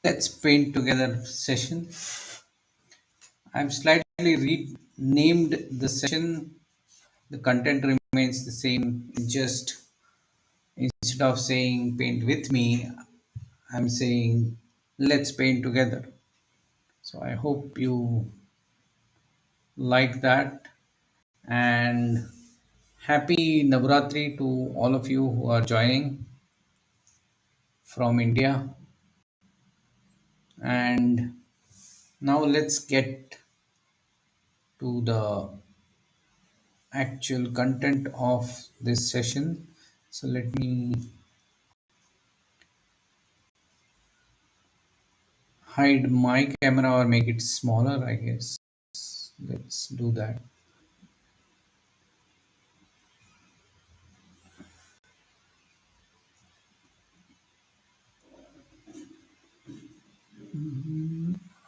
Let's paint together session. I've slightly renamed the session. The content remains the same. Just instead of saying paint with me, I'm saying let's paint together. So I hope you like that. And happy Navratri to all of you who are joining from India. And now let's get to the actual content of this session. So let me hide my camera or make it smaller, I guess. Let's do that.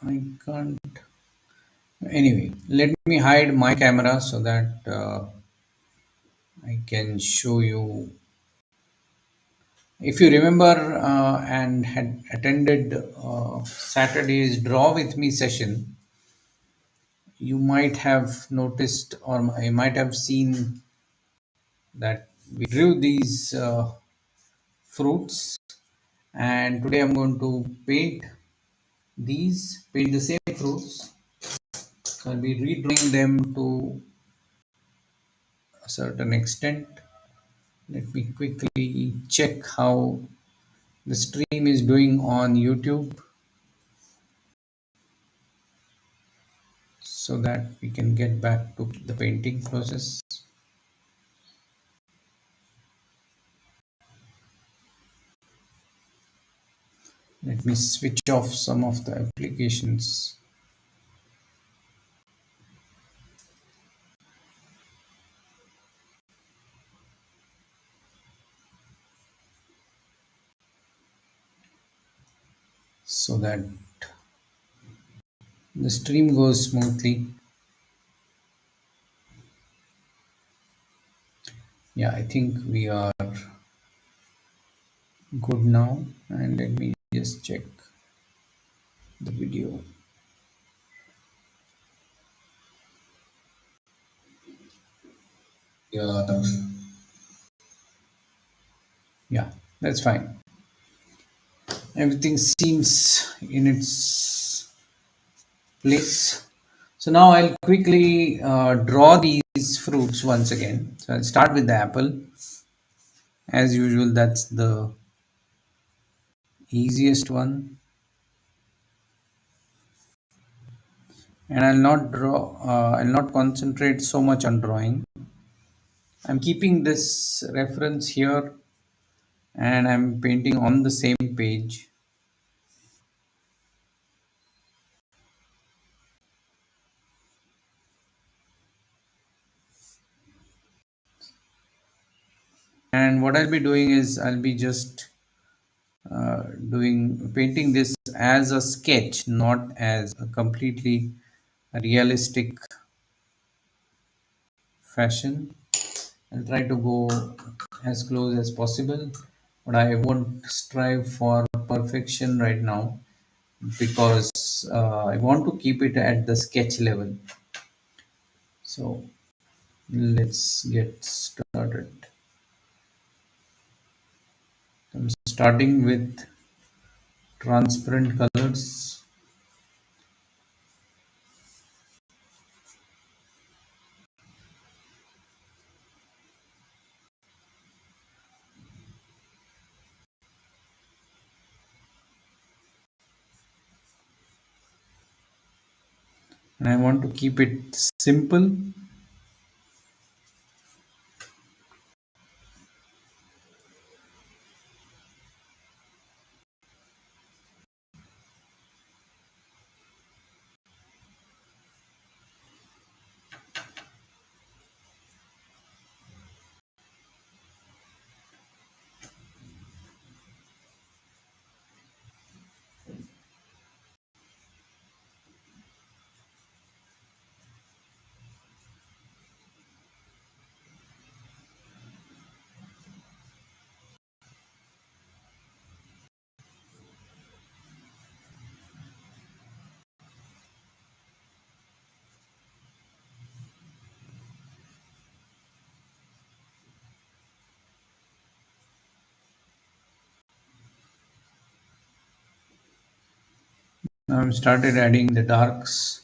I can't. Anyway, let me hide my camera so that I can show you. If you remember and had attended Saturday's Draw With Me session, you might have noticed or I might have seen that we drew these fruits, and today I'm going to paint the same fruits. So I'll be redrawing them to a certain extent. Let me quickly check how the stream is doing on YouTube so that we can get back to the painting process. Let me switch off some of the applications. So that the stream goes smoothly. Yeah, I think we are good now. And let me just check the video. Yeah, yeah, that's fine. Everything seems in its place. So now I'll quickly draw these fruits once again. So I'll start with the apple. As usual, that's the easiest one. And I'll not concentrate so much on drawing. I'm keeping this reference here and I'm painting on the same page. And what I'll be doing is I'll be just doing painting this as a sketch, not as a completely realistic fashion. I'll try to go as close as possible, but I won't strive for perfection right now because I want to keep it at the sketch level. So let's get started. I'm starting with transparent colors, and I want to keep it simple. I've started adding the darks.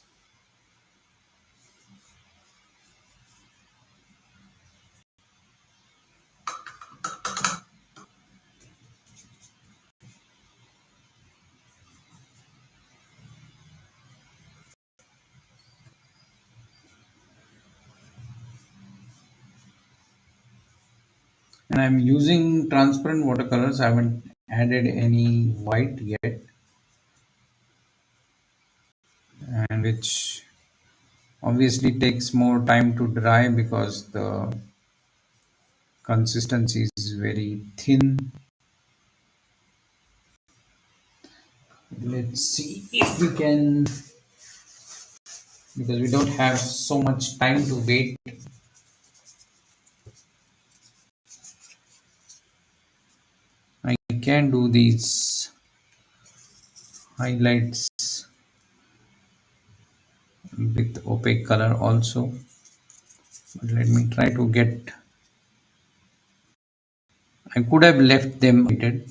And I'm using transparent watercolors. I haven't added any white yet, and which obviously takes more time to dry because the consistency is very thin. Let's see if we can, because we don't have so much time to wait. I can do these highlights with opaque color also, but let me try to get. I could have left them whited,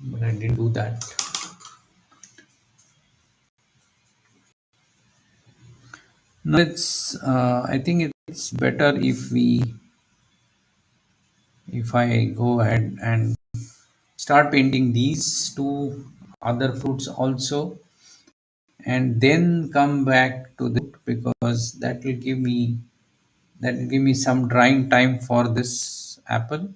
but I didn't do that. Now it's. I think it's better if I go ahead and start painting these two other fruits also, and then come back to the because that will give me some drying time for this apple.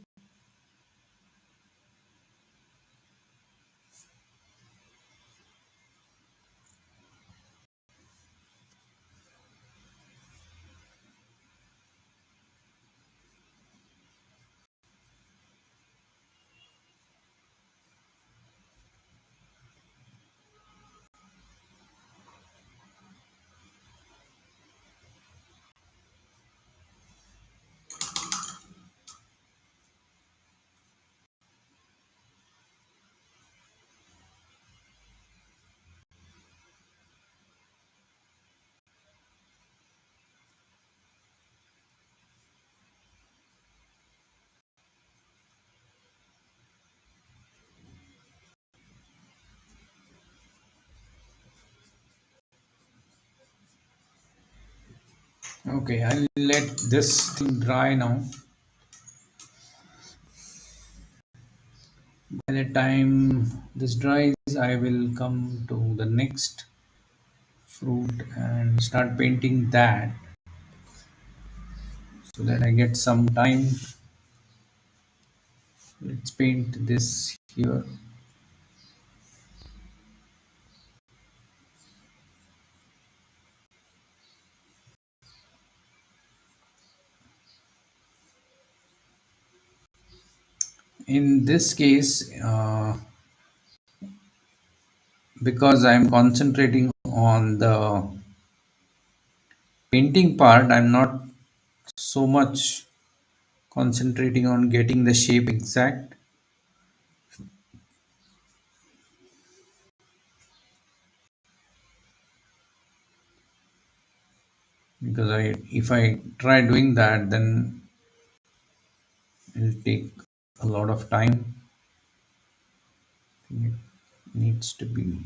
Okay, I'll let this thing dry now. By the time this dries, I will come to the next fruit and start painting that so that I get some time. Let's paint this here. In this case, because I'm concentrating on the painting part, I'm not so much concentrating on getting the shape exact, because if I try doing that, then it'll take a lot of time. It needs to be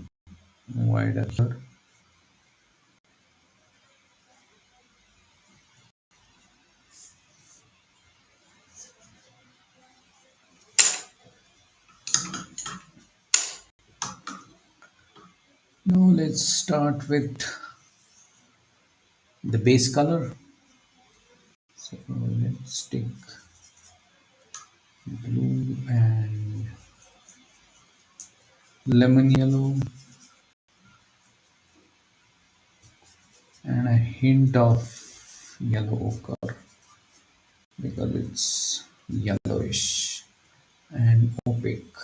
wider. Now let's start with the base color. So let's take blue and lemon yellow and a hint of yellow ochre because it's yellowish and opaque.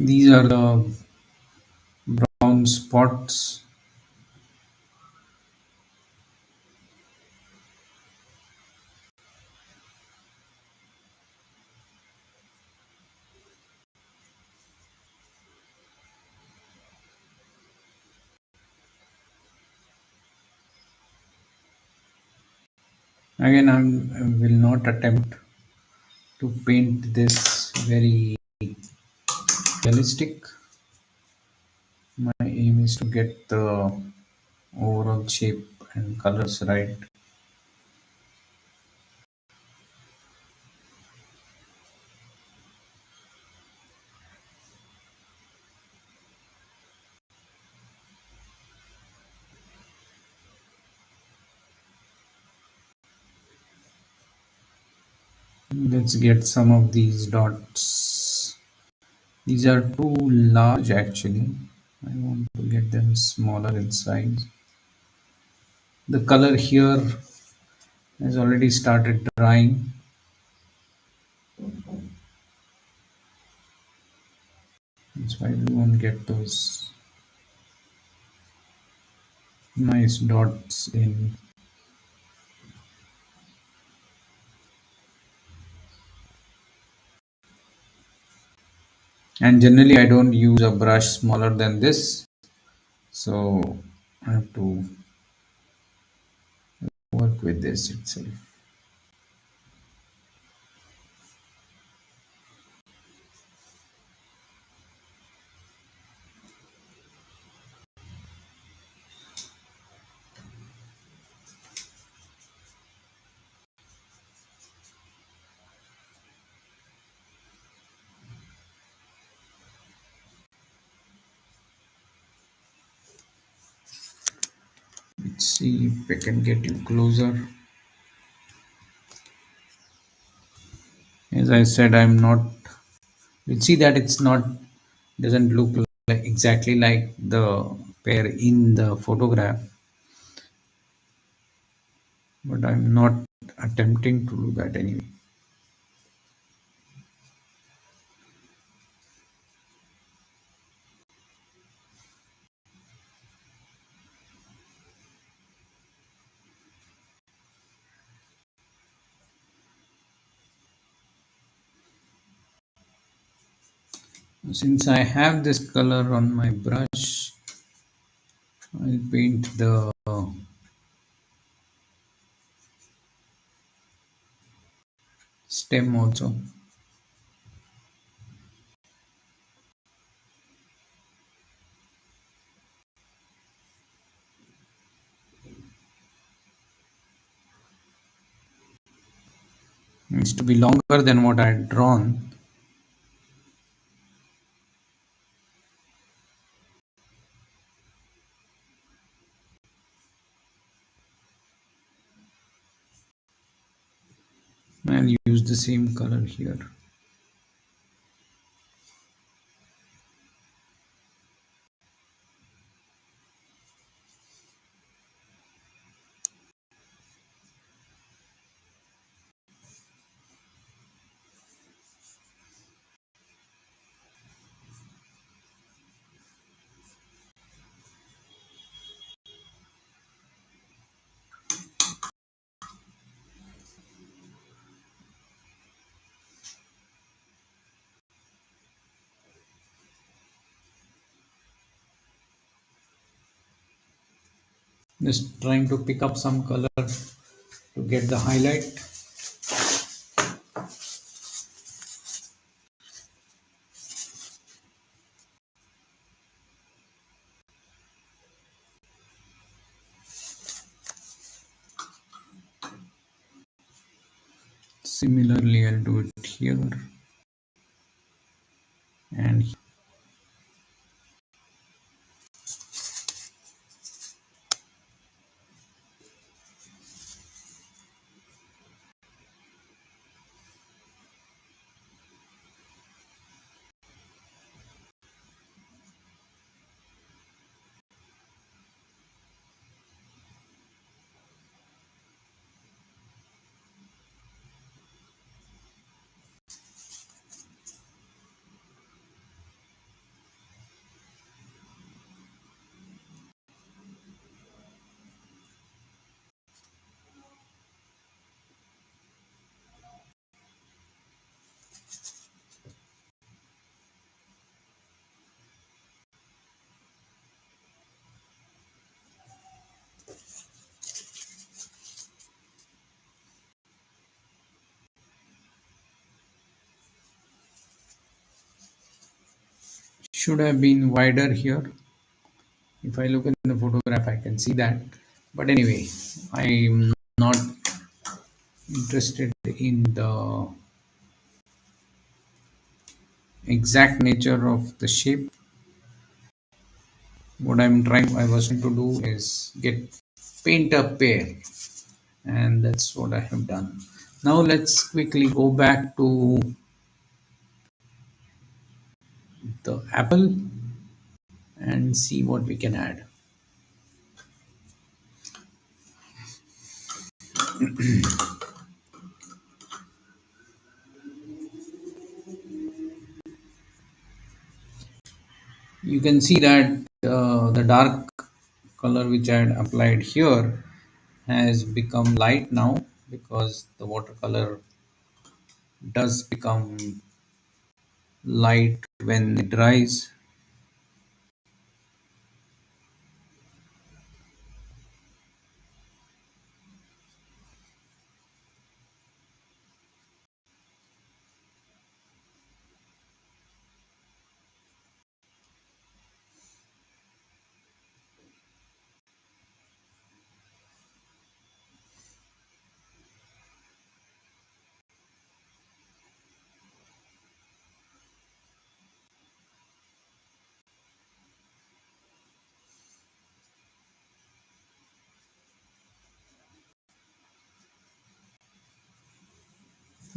These are the brown spots. Again, I will not attempt to paint this very realistic. My aim is to get the overall shape and colors right. Let's get some of these dots. These are too large actually. I want to get them smaller in size. The color here has already started drying. That's why we won't get those nice dots in. And generally I don't use a brush smaller than this. So I have to work with this itself. Let's see if I can get you closer. As I said, I'm not. You see that it's not doesn't look like exactly like the pair in the photograph, but I'm not attempting to do that anyway. Since I have this color on my brush, I'll paint the stem also. It needs to be longer than what I had drawn. I'll use the same color here. Just trying to pick up some color to get the highlight. Similarly, I'll do it here and should have been wider here. If I look in the photograph, I can see that. But anyway, I'm not interested in the exact nature of the shape. What I was trying to do is paint a pair, and that's what I have done. Now let's quickly go back to the apple and see what we can add. You can see that the dark color which I had applied here has become light now because the watercolor does become light when it dries.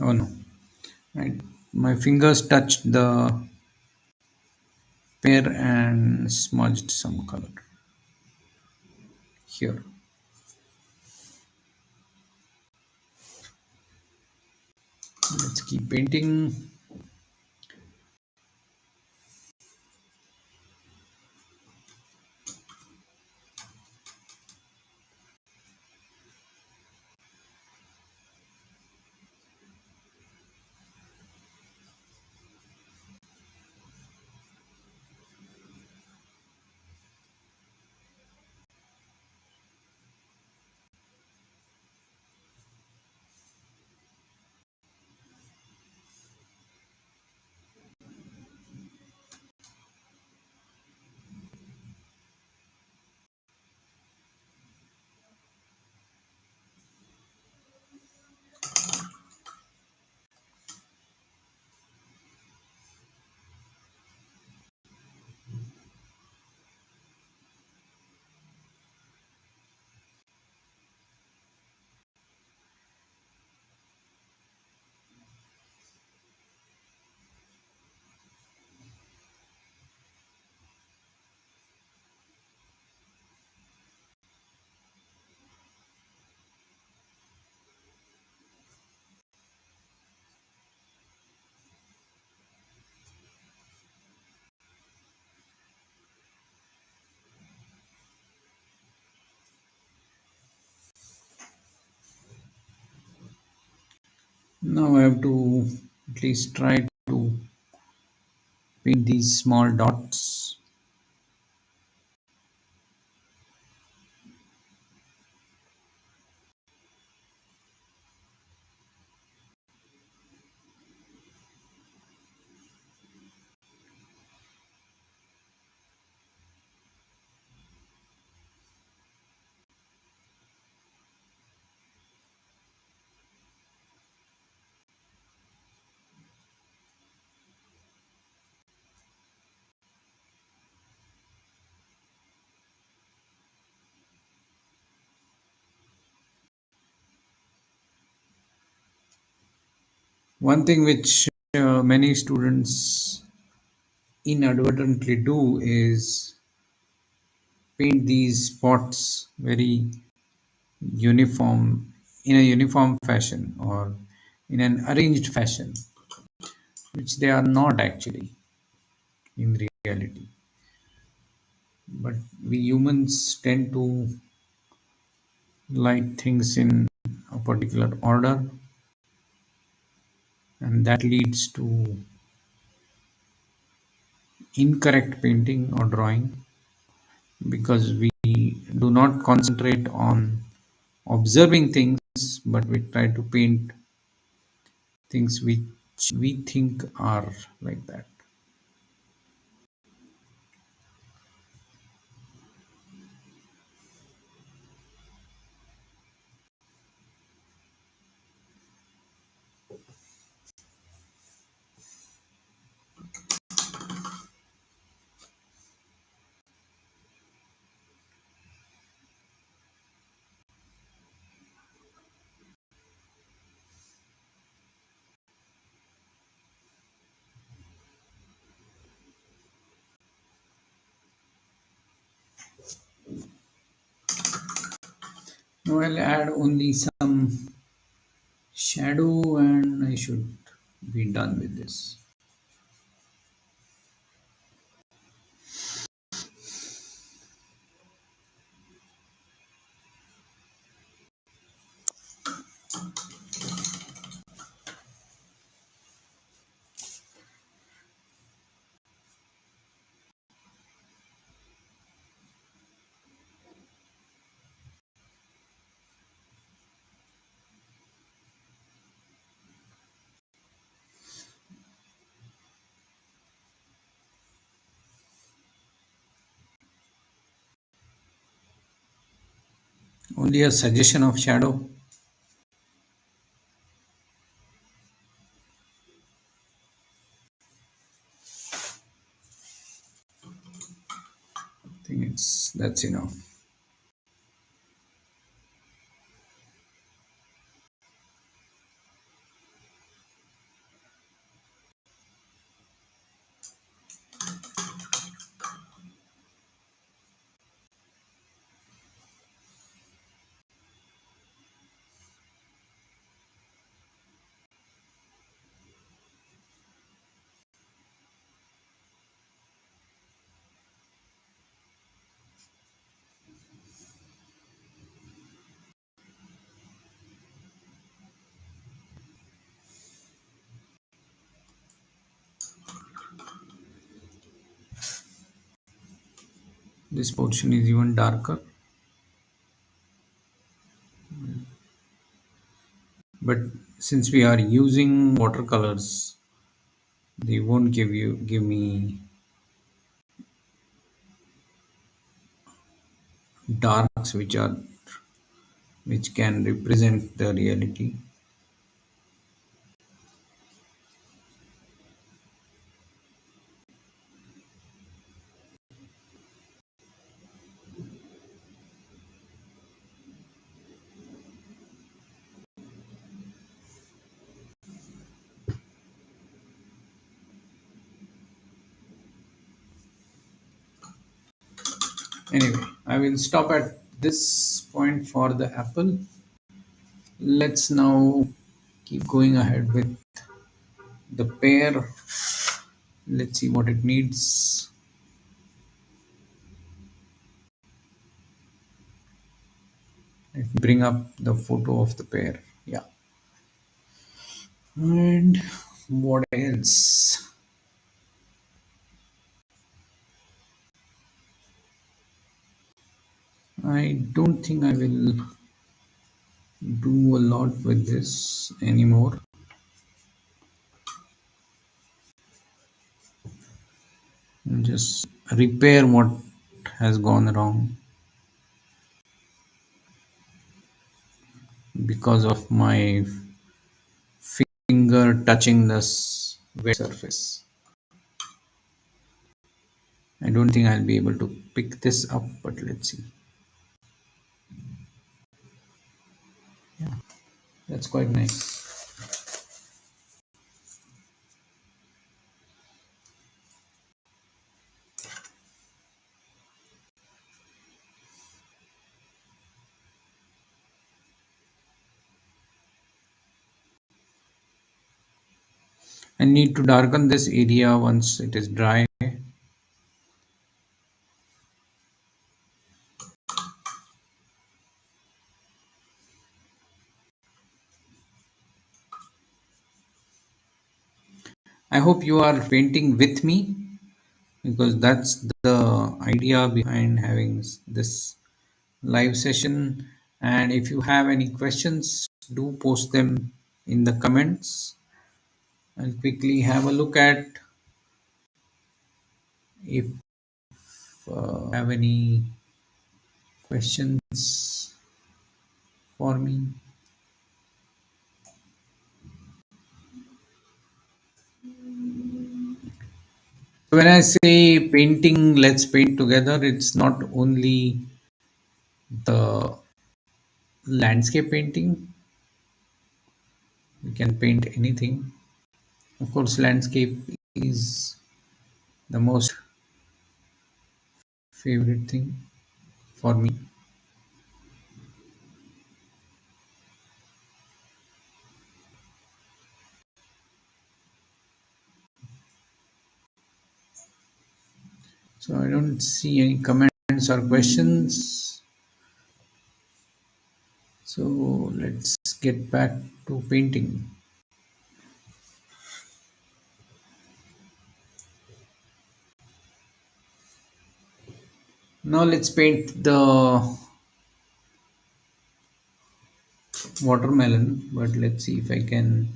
Oh no, right. My fingers touched the pear and smudged some color here. Let's keep painting. Now I have to at least try to paint these small dots. One thing which many students inadvertently do is paint these spots very uniform in a uniform fashion or in an arranged fashion, which they are not actually in reality. But we humans tend to like things in a particular order, and that leads to incorrect painting or drawing because we do not concentrate on observing things, but we try to paint things which we think are like that. I'll add only some shadow and I should be done with this. Only a suggestion of shadow. I think that's enough. This portion is even darker, but since we are using watercolors, they won't give me darks which can represent the reality. Anyway, I will stop at this point for the apple. Let's now keep going ahead with the pear. Let's see what it needs. Let me bring up the photo of the pear. Yeah. And what else? I don't think I will do a lot with this anymore. I'll just repair what has gone wrong because of my finger touching this wet surface. I don't think I'll be able to pick this up, but let's see. Yeah, that's quite nice. I need to darken this area once it is dry. I hope you are painting with me because that's the idea behind having this live session. And if you have any questions, do post them in the comments. I'll quickly have a look at if have any questions for me. When I say painting, let's paint together, it's not only the landscape painting, we can paint anything. Of course, landscape is the most favorite thing for me. So I don't see any comments or questions. So let's get back to painting. Now let's paint the watermelon, but let's see if I can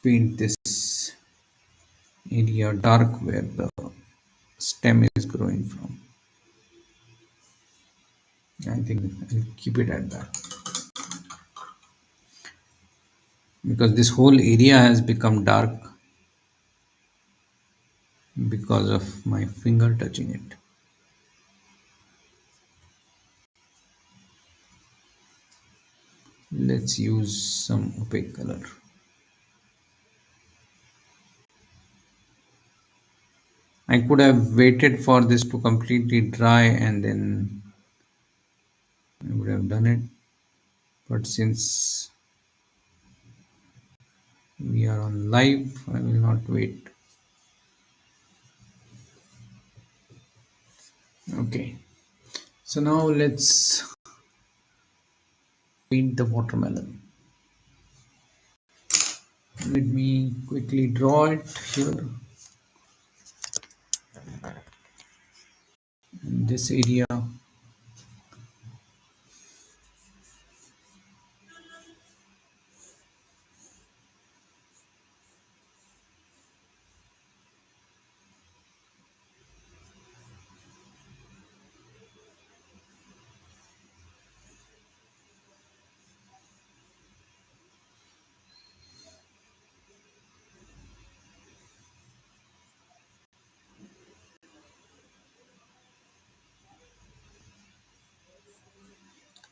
paint this area dark where the stem is growing from. I think I'll keep it at that because this whole area has become dark because of my finger touching it. Let's use some opaque color. I could have waited for this to completely dry and then I would have done it. But since we are on live, I will not wait. Okay. So now let's paint the watermelon. Let me quickly draw it here in this area.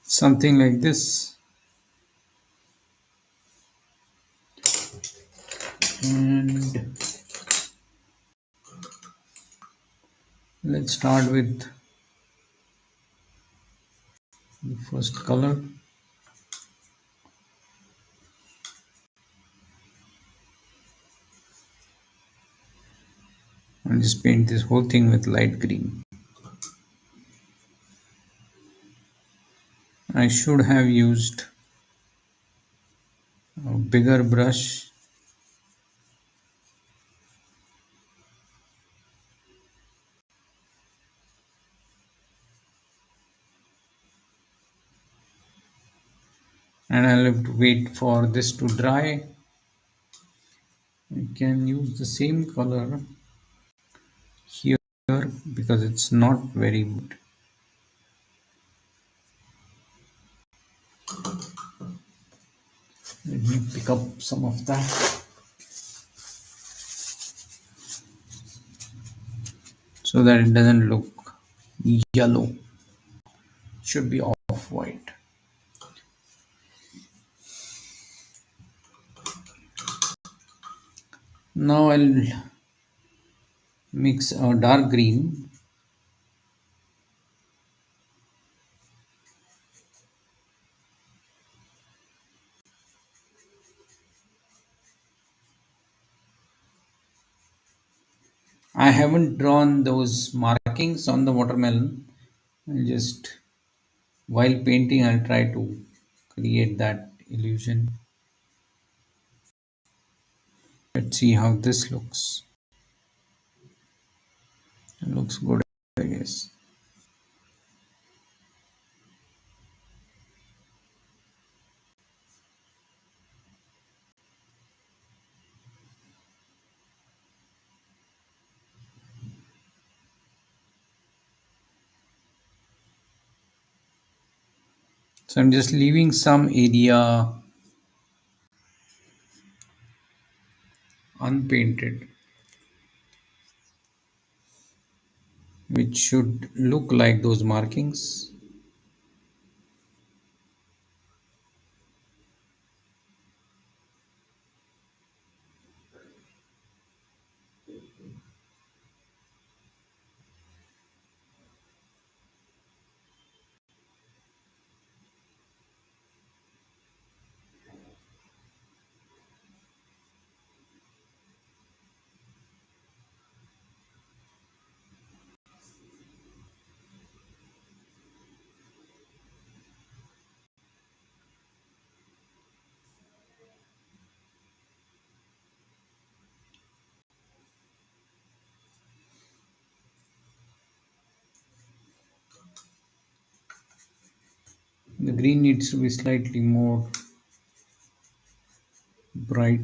Something like this. And let's start with the first color and just paint this whole thing with light green. I should have used a bigger brush and I'll have to wait for this to dry. I can use the same color here because it's not very good. Let me pick up some of that so that it doesn't look yellow. Should be off white. Now I'll mix a dark green. I haven't drawn those markings on the watermelon. I'll just while painting I'll try to create that illusion. Let's see how this looks. It looks good, I guess. So I'm just leaving some area unpainted, which should look like those markings. The green needs to be slightly more bright.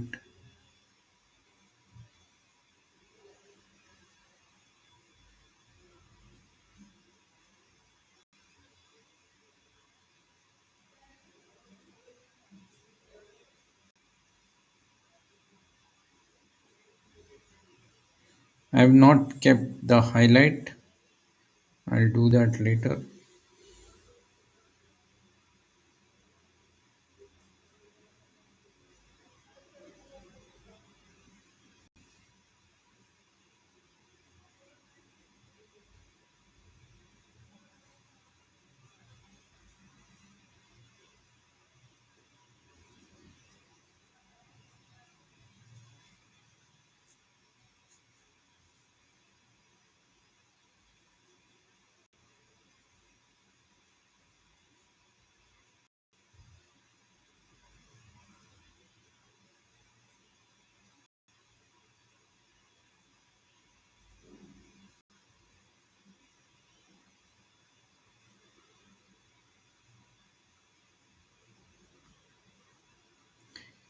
I have not kept the highlight. I'll do that later.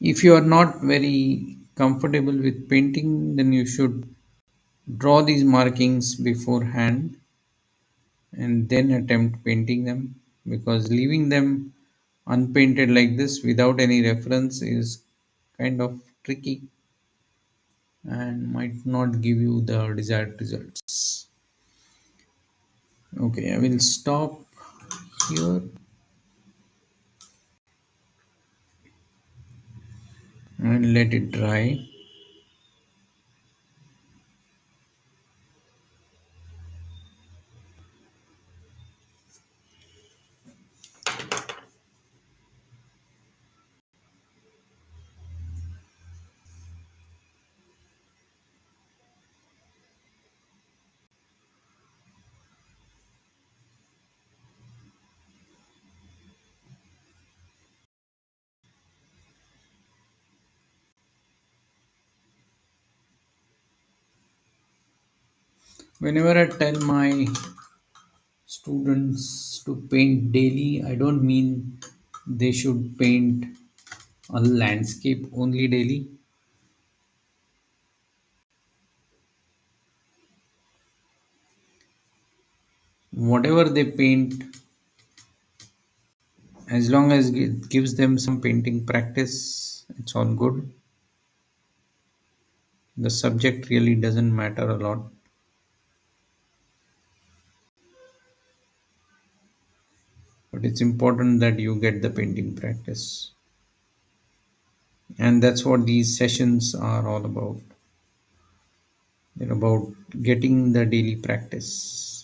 If you are not very comfortable with painting, then you should draw these markings beforehand and then attempt painting them, because leaving them unpainted like this without any reference is kind of tricky and might not give you the desired results. Okay, I will stop here and let it dry. Whenever I tell my students to paint daily, I don't mean they should paint a landscape only daily. Whatever they paint, as long as it gives them some painting practice, it's all good. The subject really doesn't matter a lot, but it's important that you get the painting practice. And that's what these sessions are all about. They're about getting the daily practice.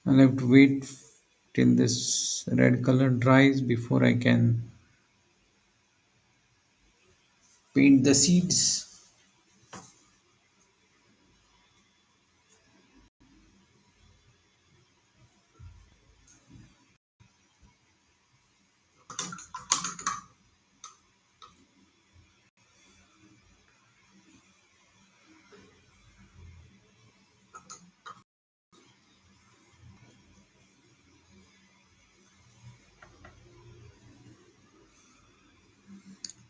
I'll have to wait till this red color dries before I can paint the seeds.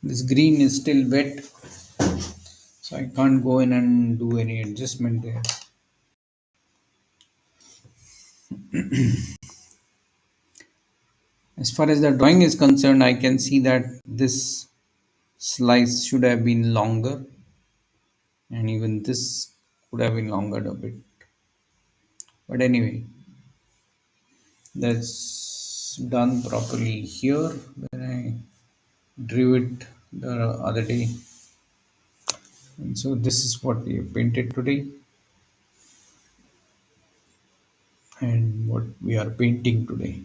This green is still wet, so I can't go in and do any adjustment there. As far as the drawing is concerned, I can see that this slice should have been longer, and even this could have been longer a bit. But anyway, that's done properly here when I drew it the other day. And so this is what we have painted today and what we are painting today.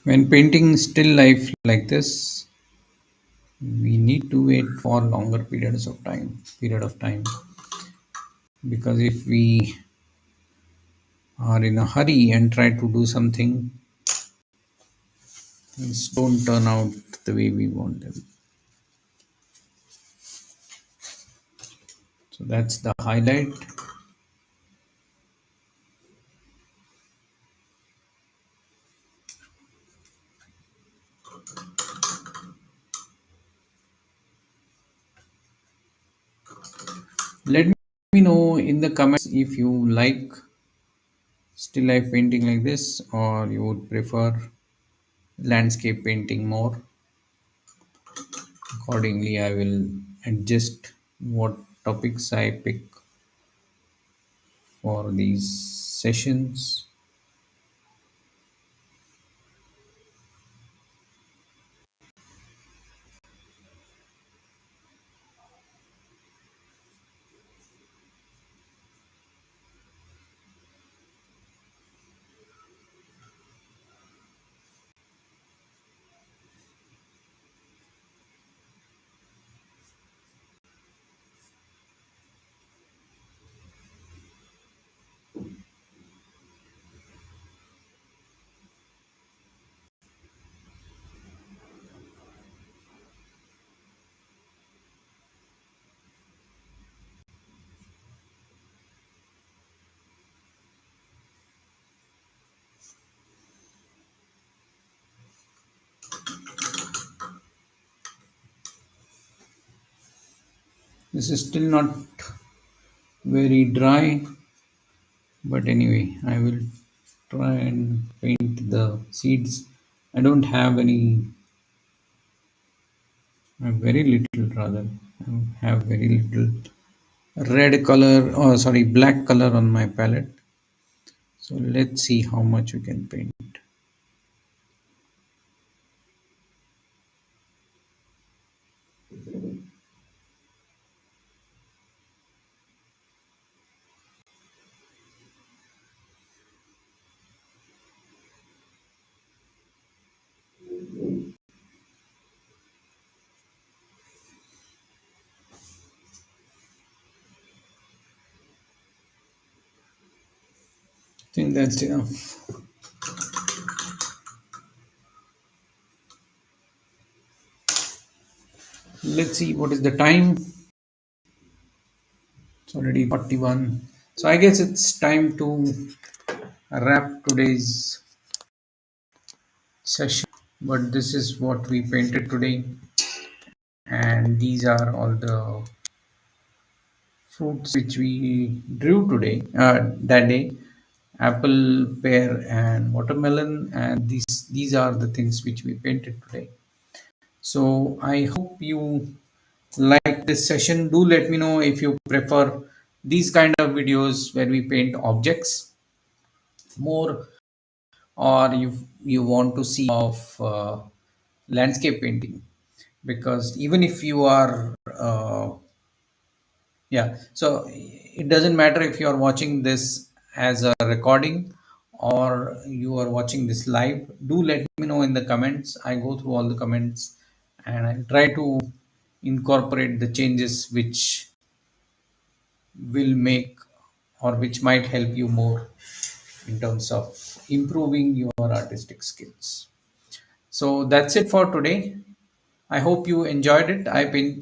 When painting still life like this, we need to wait for longer period of time, because if we are in a hurry and try to do something, things don't turn out the way we want them. So that's the highlight. Let me know in the comments if you like still life painting like this, or you would prefer landscape painting more. Accordingly, I will adjust what topics I pick for these sessions. This is still not very dry, but anyway, I will try and paint the seeds. I don't have any, very little rather. I have very little red color, or sorry, black color on my palette. So let's see how much we can paint. I think that's enough. Let's see what is the time. It's already 41. So I guess it's time to wrap today's session. But this is what we painted today, and these are all the fruits which we drew today, that day: apple, pear, and watermelon. And these are the things which we painted today. So I hope you like this session. Do let me know if you prefer these kind of videos where we paint objects more, or you want to see of landscape painting. Because even if you are yeah, so it doesn't matter if you are watching this as a recording or you are watching this live. Do let me know in the comments. I go through all the comments and I try to incorporate the changes which will make, or which might help you more in terms of improving your artistic skills. So that's it for today. I hope you enjoyed it.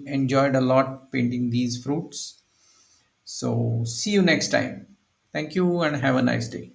Enjoyed a lot painting these fruits. So see you next time. Thank you and have a nice day.